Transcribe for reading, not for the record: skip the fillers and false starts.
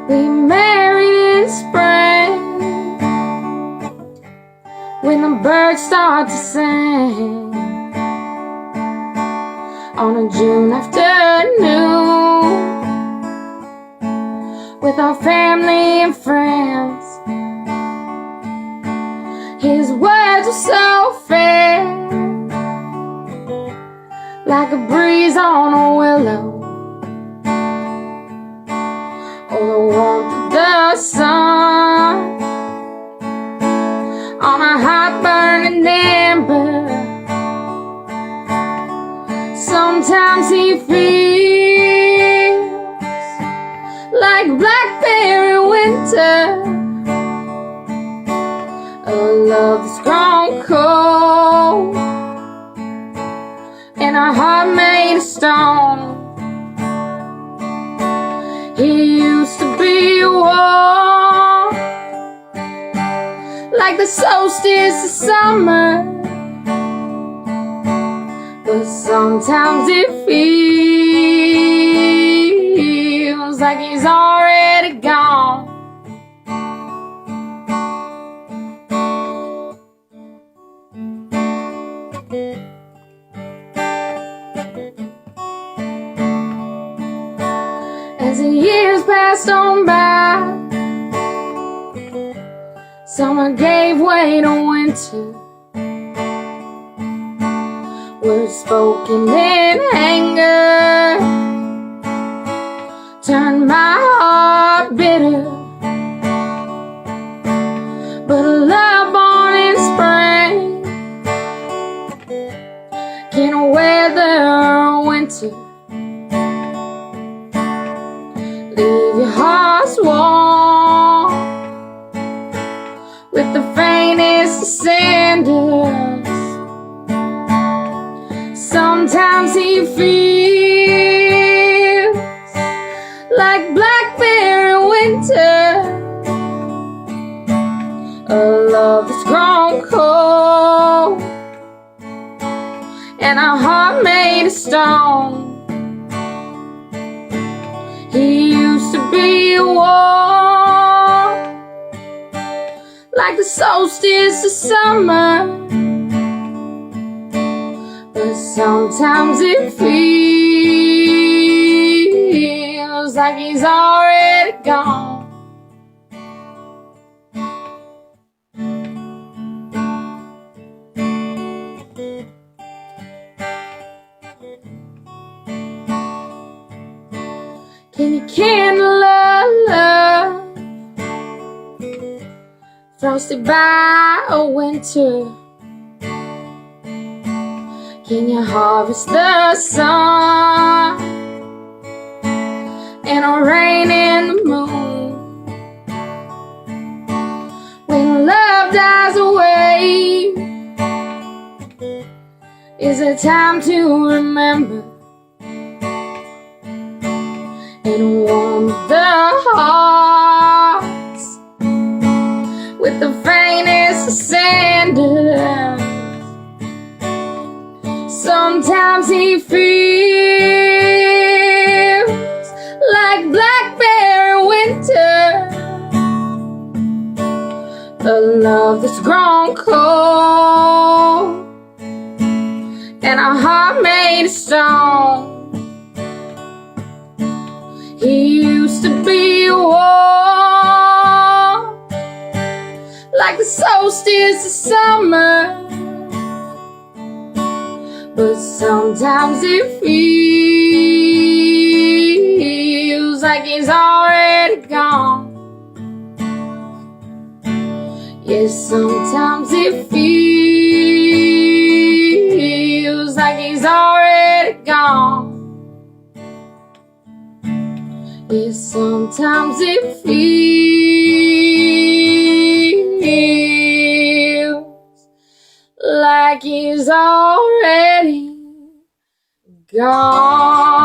We married in spring, when the birds start to sing, on a June afternoon, with our family and friends. His words are so fair, like a breeze on a willow, or the warmth of the sun on a hot burning ember. Sometimes he feels like Blackberry winter, a love that's grown cold, and a heart made of stone. He used to be warm, like the solstice of summer, but sometimes it feels like he's already gone. As the years passed on by, summer gave way to winter. Words spoken in anger turned my heart bitter. But a love born in spring can weather winter. Leave your hearts warm with the faintest of cinders. Sometimes he feels like Blackberry winter, a love that's grown cold, and a heart made of stone. He used to be warm, like the solstice of summer, but sometimes it feels like he's already gone. Can you kindle a love frosted by a winter? Can you harvest the sun and a rain in the moon? When love dies away, is it time to remember and warm the hearts with the faintest of cinders? Sometimes he feels like Blackberry winter, a love that's grown cold, and a heart made of stone. He used to be warm, like the solstice of summer, but sometimes it feels like he's already gone. Yes, sometimes it feels like he's already gone. Yes, sometimes it feels like he's already gone.